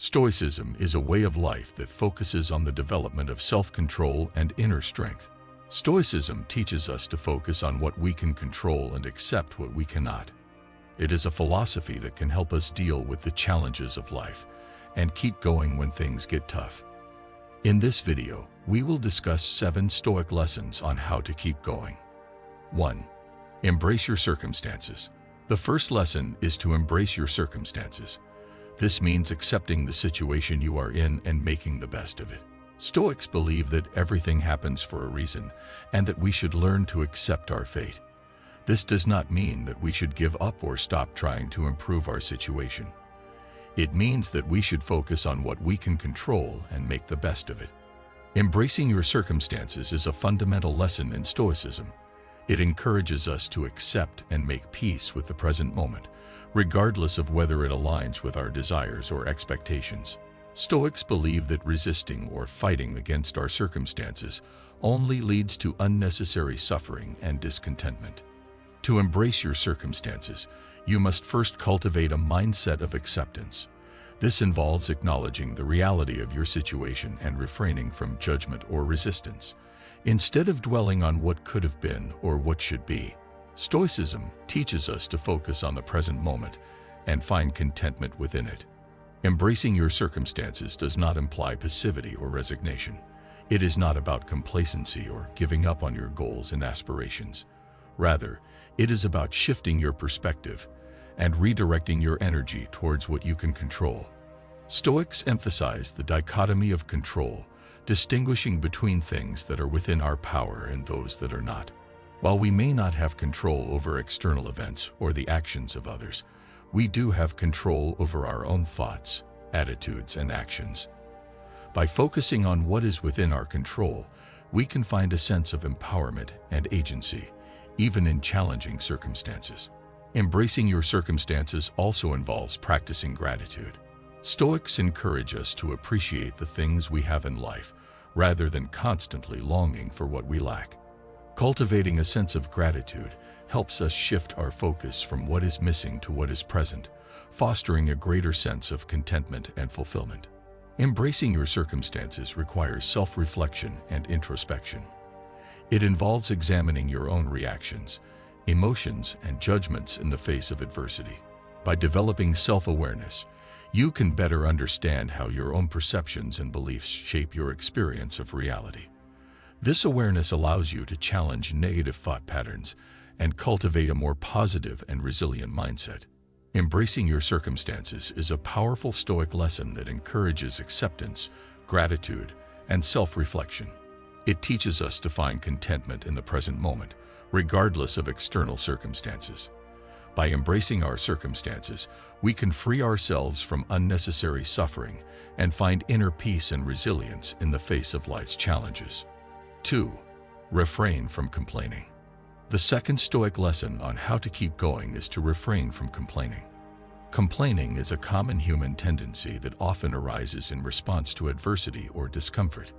Stoicism is a way of life that focuses on the development of self-control and inner strength. Stoicism teaches us to focus on what we can control and accept what we cannot. It is a philosophy that can help us deal with the challenges of life and keep going when things get tough. In this video, we will discuss 7 Stoic lessons on how to keep going. 1. Embrace your circumstances. The first lesson is to embrace your circumstances. This means accepting the situation you are in and making the best of it. Stoics believe that everything happens for a reason and that we should learn to accept our fate. This does not mean that we should give up or stop trying to improve our situation. It means that we should focus on what we can control and make the best of it. Embracing your circumstances is a fundamental lesson in Stoicism. It encourages us to accept and make peace with the present moment, regardless of whether it aligns with our desires or expectations. Stoics believe that resisting or fighting against our circumstances only leads to unnecessary suffering and discontentment. To embrace your circumstances, you must first cultivate a mindset of acceptance. This involves acknowledging the reality of your situation and refraining from judgment or resistance. Instead of dwelling on what could have been or what should be, Stoicism teaches us to focus on the present moment and find contentment within it. Embracing your circumstances does not imply passivity or resignation. It is not about complacency or giving up on your goals and aspirations. Rather, it is about shifting your perspective and redirecting your energy towards what you can control. Stoics emphasize the dichotomy of control, distinguishing between things that are within our power and those that are not. While we may not have control over external events or the actions of others, we do have control over our own thoughts, attitudes, and actions. By focusing on what is within our control, we can find a sense of empowerment and agency, even in challenging circumstances. Embracing your circumstances also involves practicing gratitude. Stoics encourage us to appreciate the things we have in life, rather than constantly longing for what we lack. Cultivating a sense of gratitude helps us shift our focus from what is missing to what is present, fostering a greater sense of contentment and fulfillment. Embracing your circumstances requires self-reflection and introspection. It involves examining your own reactions, emotions, and judgments in the face of adversity. By developing self-awareness, you can better understand how your own perceptions and beliefs shape your experience of reality. This awareness allows you to challenge negative thought patterns and cultivate a more positive and resilient mindset. Embracing your circumstances is a powerful Stoic lesson that encourages acceptance, gratitude, and self-reflection. It teaches us to find contentment in the present moment, regardless of external circumstances. By embracing our circumstances, we can free ourselves from unnecessary suffering and find inner peace and resilience in the face of life's challenges. 2. Refrain from complaining. The second Stoic lesson on how to keep going is to refrain from complaining. Complaining is a common human tendency that often arises in response to adversity or discomfort.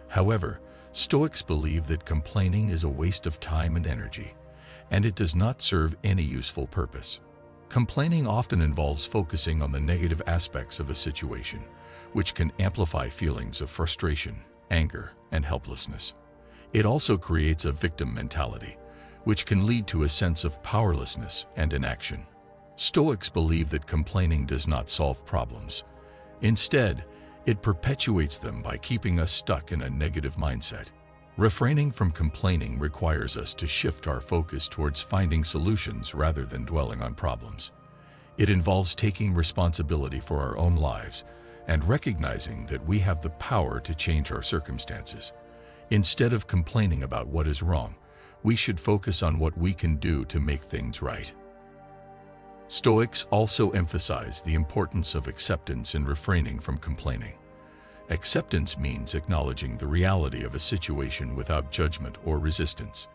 However, Stoics believe that complaining is a waste of time and energy, and it does not serve any useful purpose. Complaining often involves focusing on the negative aspects of a situation, which can amplify feelings of frustration, anger, and helplessness. It also creates a victim mentality, which can lead to a sense of powerlessness and inaction. Stoics believe that complaining does not solve problems. Instead, it perpetuates them by keeping us stuck in a negative mindset. Refraining from complaining requires us to shift our focus towards finding solutions rather than dwelling on problems. It involves taking responsibility for our own lives and recognizing that we have the power to change our circumstances. Instead of complaining about what is wrong, we should focus on what we can do to make things right. Stoics also emphasize the importance of acceptance in refraining from complaining. Acceptance means acknowledging the reality of a situation without judgment or resistance.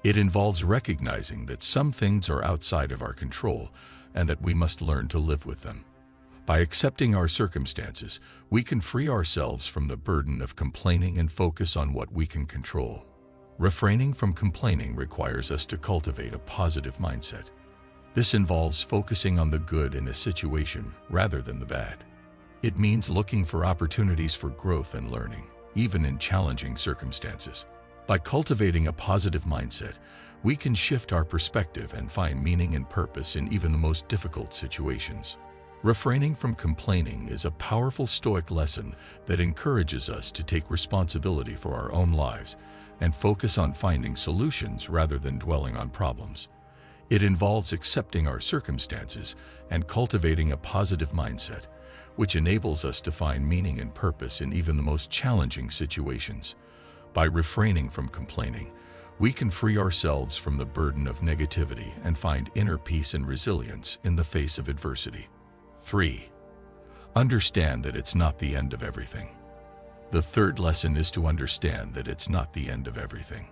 It involves recognizing that some things are outside of our control and that we must learn to live with them. By accepting our circumstances, we can free ourselves from the burden of complaining and focus on what we can control. Refraining from complaining requires us to cultivate a positive mindset. This involves focusing on the good in a situation rather than the bad. It means looking for opportunities for growth and learning, even in challenging circumstances. By cultivating a positive mindset, we can shift our perspective and find meaning and purpose in even the most difficult situations. Refraining from complaining is a powerful Stoic lesson that encourages us to take responsibility for our own lives and focus on finding solutions rather than dwelling on problems. It involves accepting our circumstances and cultivating a positive mindset, which enables us to find meaning and purpose in even the most challenging situations. By refraining from complaining, we can free ourselves from the burden of negativity and find inner peace and resilience in the face of adversity. 3. Understand that it's not the end of everything. The third lesson is to understand that it's not the end of everything.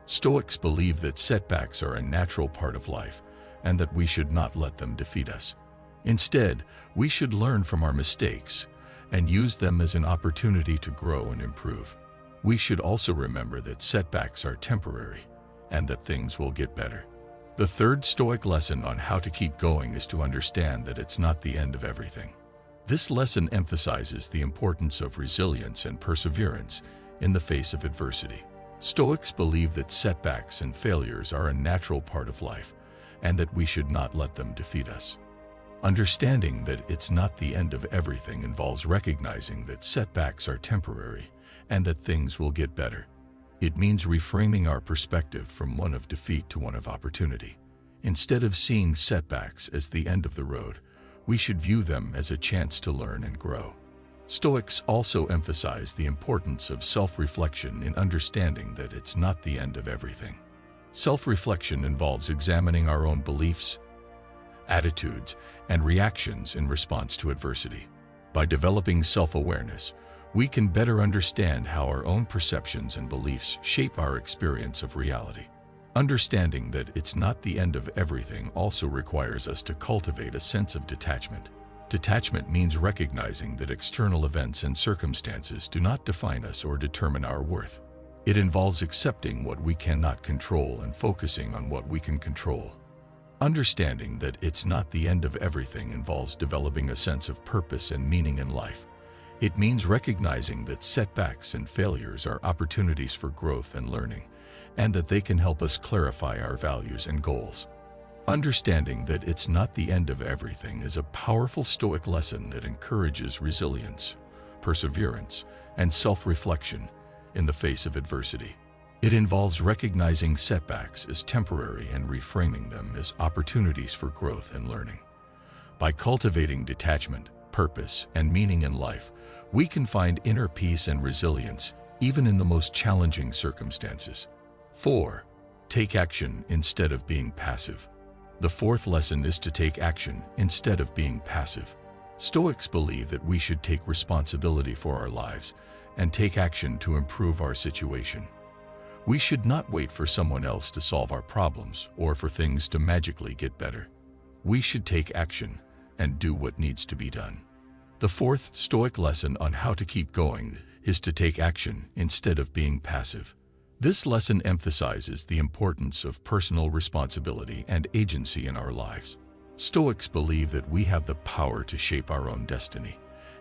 Stoics believe that setbacks are a natural part of life and that we should not let them defeat us. Instead, we should learn from our mistakes and use them as an opportunity to grow and improve. We should also remember that setbacks are temporary and that things will get better. The third Stoic lesson on how to keep going is to understand that it's not the end of everything. This lesson emphasizes the importance of resilience and perseverance in the face of adversity. Stoics believe that setbacks and failures are a natural part of life and that we should not let them defeat us. Understanding that it's not the end of everything involves recognizing that setbacks are temporary and that things will get better. It means reframing our perspective from one of defeat to one of opportunity. Instead of seeing setbacks as the end of the road, we should view them as a chance to learn and grow. Stoics also emphasize the importance of self-reflection in understanding that it's not the end of everything. Self-reflection involves examining our own beliefs, attitudes, and reactions in response to adversity. By developing self-awareness, we can better understand how our own perceptions and beliefs shape our experience of reality. Understanding that it's not the end of everything also requires us to cultivate a sense of detachment. Detachment means recognizing that external events and circumstances do not define us or determine our worth. It involves accepting what we cannot control and focusing on what we can control. Understanding that it's not the end of everything involves developing a sense of purpose and meaning in life. It means recognizing that setbacks and failures are opportunities for growth and learning, and that they can help us clarify our values and goals. Understanding that it's not the end of everything is a powerful Stoic lesson that encourages resilience, perseverance, and self-reflection in the face of adversity. It involves recognizing setbacks as temporary and reframing them as opportunities for growth and learning. By cultivating detachment, purpose, and meaning in life, we can find inner peace and resilience even in the most challenging circumstances. 4. Take action instead of being passive. The fourth lesson is to take action instead of being passive. Stoics believe that we should take responsibility for our lives and take action to improve our situation. We should not wait for someone else to solve our problems or for things to magically get better. We should take action and do what needs to be done. The fourth Stoic lesson on how to keep going is to take action instead of being passive. This lesson emphasizes the importance of personal responsibility and agency in our lives. Stoics believe that we have the power to shape our own destiny,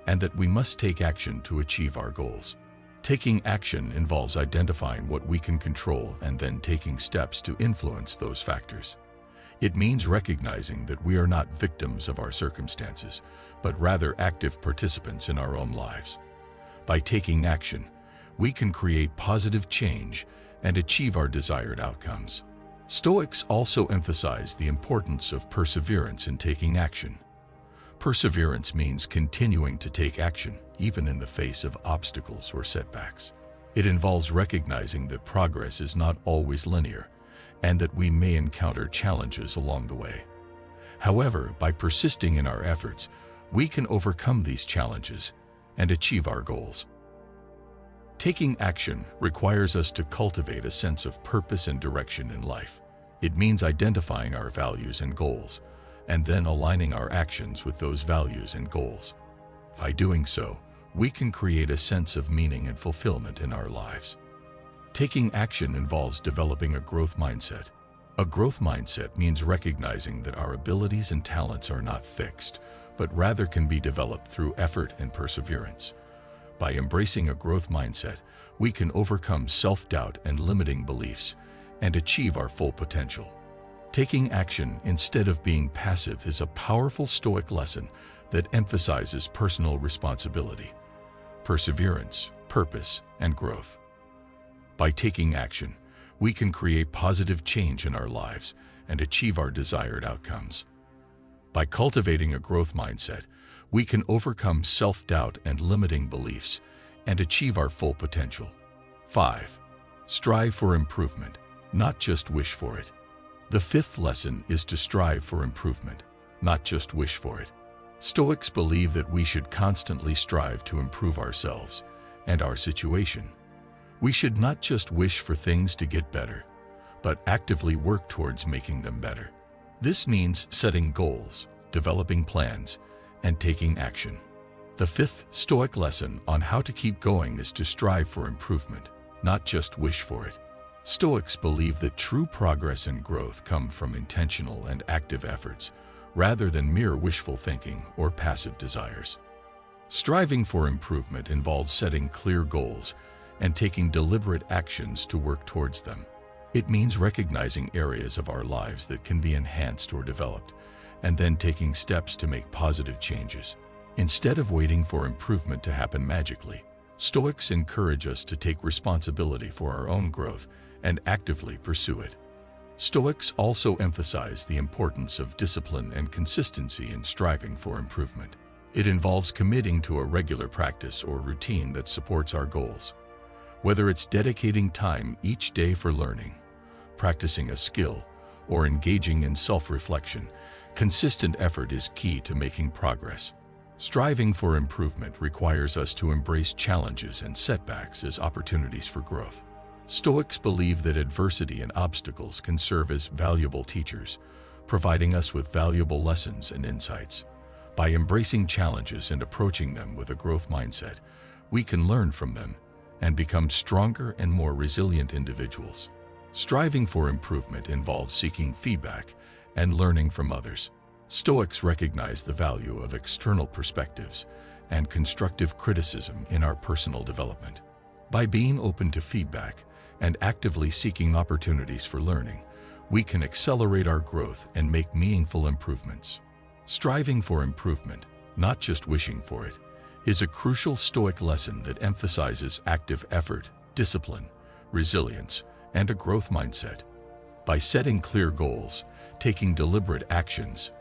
and that we must take action to achieve our goals. Taking action involves identifying what we can control and then taking steps to influence those factors. It means recognizing that we are not victims of our circumstances, but rather active participants in our own lives. By taking action, we can create positive change and achieve our desired outcomes. Stoics also emphasize the importance of perseverance in taking action. Perseverance means continuing to take action, even in the face of obstacles or setbacks. It involves recognizing that progress is not always linear, and that we may encounter challenges along the way. However, by persisting in our efforts, we can overcome these challenges and achieve our goals. Taking action requires us to cultivate a sense of purpose and direction in life. It means identifying our values and goals, and then aligning our actions with those values and goals. By doing so, we can create a sense of meaning and fulfillment in our lives. Taking action involves developing a growth mindset. A growth mindset means recognizing that our abilities and talents are not fixed, but rather can be developed through effort and perseverance. By embracing a growth mindset, we can overcome self-doubt and limiting beliefs and achieve our full potential. Taking action instead of being passive is a powerful Stoic lesson that emphasizes personal responsibility, perseverance, purpose, and growth. By taking action, we can create positive change in our lives and achieve our desired outcomes. By cultivating a growth mindset, we can overcome self-doubt and limiting beliefs and achieve our full potential. 5. Strive for improvement, not just wish for it. The fifth lesson is to strive for improvement, not just wish for it. Stoics believe that we should constantly strive to improve ourselves and our situation. We should not just wish for things to get better, but actively work towards making them better. This means setting goals, developing plans, and taking action. The fifth Stoic lesson on how to keep going is to strive for improvement, not just wish for it. Stoics believe that true progress and growth come from intentional and active efforts, rather than mere wishful thinking or passive desires. Striving for improvement involves setting clear goals and taking deliberate actions to work towards them. It means recognizing areas of our lives that can be enhanced or developed, and then taking steps to make positive changes. Instead of waiting for improvement to happen magically, Stoics encourage us to take responsibility for our own growth and actively pursue it. Stoics also emphasize the importance of discipline and consistency in striving for improvement. It involves committing to a regular practice or routine that supports our goals. Whether it's dedicating time each day for learning, practicing a skill, or engaging in self-reflection, consistent effort is key to making progress. Striving for improvement requires us to embrace challenges and setbacks as opportunities for growth. Stoics believe that adversity and obstacles can serve as valuable teachers, providing us with valuable lessons and insights. By embracing challenges and approaching them with a growth mindset, we can learn from them and become stronger and more resilient individuals. Striving for improvement involves seeking feedback and learning from others. Stoics recognize the value of external perspectives and constructive criticism in our personal development. By being open to feedback and actively seeking opportunities for learning, we can accelerate our growth and make meaningful improvements. Striving for improvement, not just wishing for it, is a crucial Stoic lesson that emphasizes active effort, discipline, resilience, and a growth mindset. By setting clear goals, taking deliberate actions,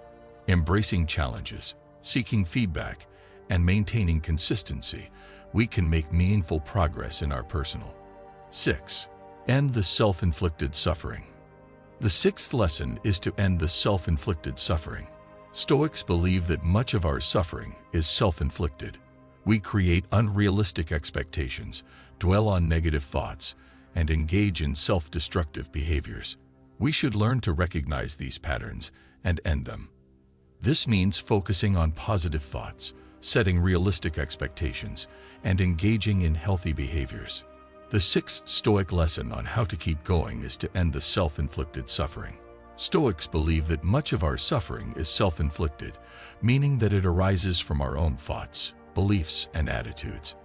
embracing challenges, seeking feedback, and maintaining consistency, we can make meaningful progress in our personal. 6. End the self-inflicted suffering. The sixth lesson is to end the self-inflicted suffering. Stoics believe that much of our suffering is self-inflicted. We create unrealistic expectations, dwell on negative thoughts, and engage in self-destructive behaviors. We should learn to recognize these patterns and end them. This means focusing on positive thoughts, setting realistic expectations, and engaging in healthy behaviors. The sixth Stoic lesson on how to keep going is to end the self-inflicted suffering. Stoics believe that much of our suffering is self-inflicted, meaning that it arises from our own thoughts, beliefs, and attitudes.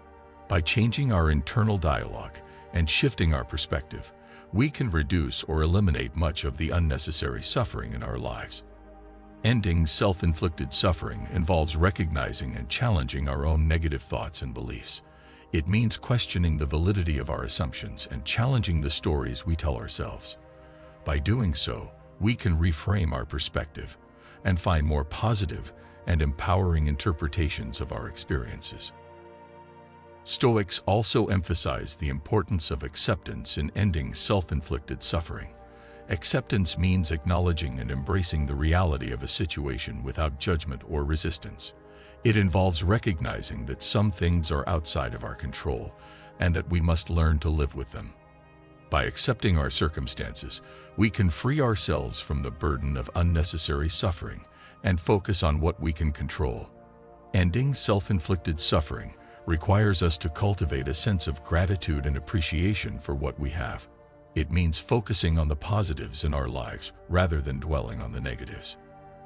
By changing our internal dialogue and shifting our perspective, we can reduce or eliminate much of the unnecessary suffering in our lives. Ending self-inflicted suffering involves recognizing and challenging our own negative thoughts and beliefs. It means questioning the validity of our assumptions and challenging the stories we tell ourselves. By doing so, we can reframe our perspective and find more positive and empowering interpretations of our experiences. Stoics also emphasize the importance of acceptance in ending self-inflicted suffering. Acceptance means acknowledging and embracing the reality of a situation without judgment or resistance. It involves recognizing that some things are outside of our control and that we must learn to live with them. By accepting our circumstances, we can free ourselves from the burden of unnecessary suffering and focus on what we can control. Ending self-inflicted suffering requires us to cultivate a sense of gratitude and appreciation for what we have. It means focusing on the positives in our lives rather than dwelling on the negatives.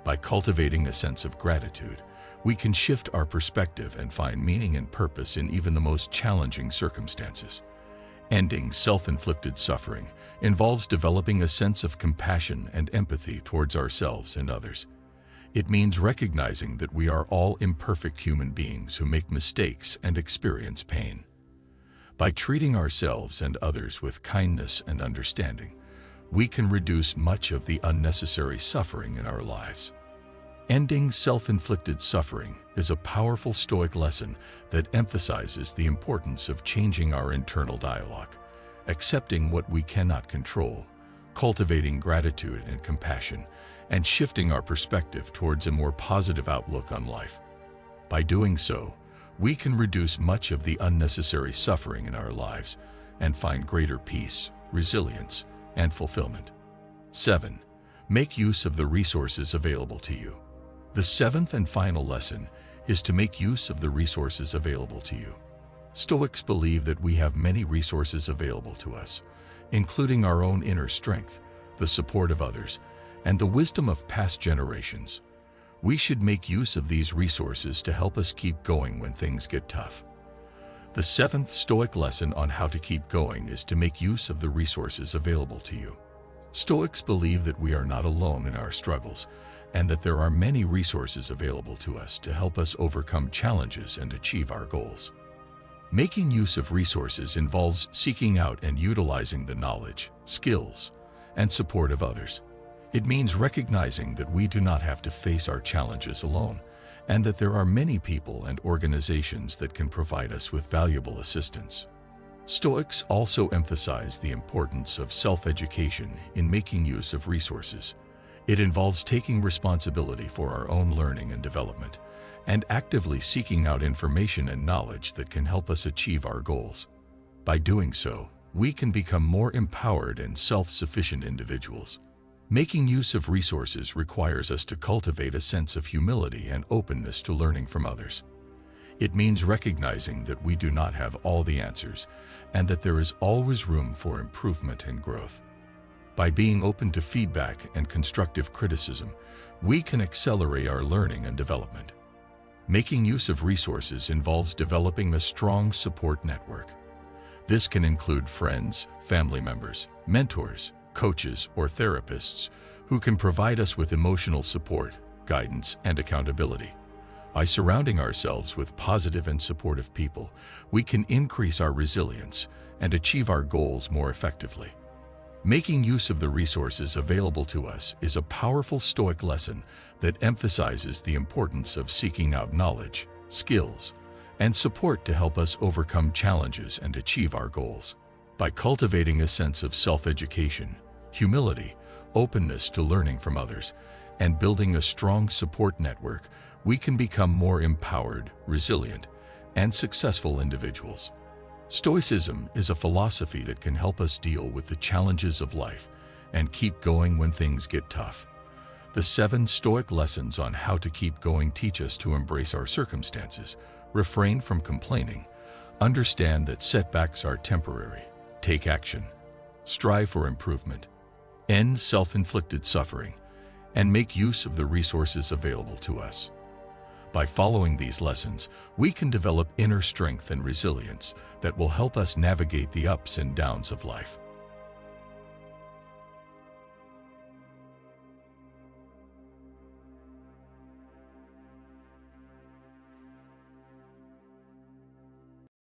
By cultivating a sense of gratitude, we can shift our perspective and find meaning and purpose in even the most challenging circumstances. Ending self-inflicted suffering involves developing a sense of compassion and empathy towards ourselves and others. It means recognizing that we are all imperfect human beings who make mistakes and experience pain. By treating ourselves and others with kindness and understanding, we can reduce much of the unnecessary suffering in our lives. Ending self-inflicted suffering is a powerful Stoic lesson that emphasizes the importance of changing our internal dialogue, accepting what we cannot control, cultivating gratitude and compassion, and shifting our perspective towards a more positive outlook on life. By doing so, we can reduce much of the unnecessary suffering in our lives and find greater peace, resilience, and fulfillment. 7. Make use of the resources available to you. The seventh and final lesson is to make use of the resources available to you. Stoics believe that we have many resources available to us, including our own inner strength, the support of others, and the wisdom of past generations. We should make use of these resources to help us keep going when things get tough. The seventh Stoic lesson on how to keep going is to make use of the resources available to you. Stoics believe that we are not alone in our struggles, and that there are many resources available to us to help us overcome challenges and achieve our goals. Making use of resources involves seeking out and utilizing the knowledge, skills, and support of others. It means recognizing that we do not have to face our challenges alone, and that there are many people and organizations that can provide us with valuable assistance. Stoics also emphasize the importance of self-education in making use of resources. It involves taking responsibility for our own learning and development, and actively seeking out information and knowledge that can help us achieve our goals. By doing so, we can become more empowered and self-sufficient individuals. Making use of resources requires us to cultivate a sense of humility and openness to learning from others. It means recognizing that we do not have all the answers, and that there is always room for improvement and growth. By being open to feedback and constructive criticism, we can accelerate our learning and development. Making use of resources involves developing a strong support network. This can include friends, family members, mentors, coaches, or therapists who can provide us with emotional support, guidance, and accountability. By surrounding ourselves with positive and supportive people, we can increase our resilience and achieve our goals more effectively. Making use of the resources available to us is a powerful Stoic lesson that emphasizes the importance of seeking out knowledge, skills, and support to help us overcome challenges and achieve our goals. By cultivating a sense of self-education, humility, openness to learning from others, and building a strong support network, we can become more empowered, resilient, and successful individuals. Stoicism is a philosophy that can help us deal with the challenges of life and keep going when things get tough. The 7 Stoic lessons on how to keep going teach us to embrace our circumstances, refrain from complaining, understand that setbacks are temporary, take action, strive for improvement, end self-inflicted suffering, and make use of the resources available to us. By following these lessons, we can develop inner strength and resilience that will help us navigate the ups and downs of life.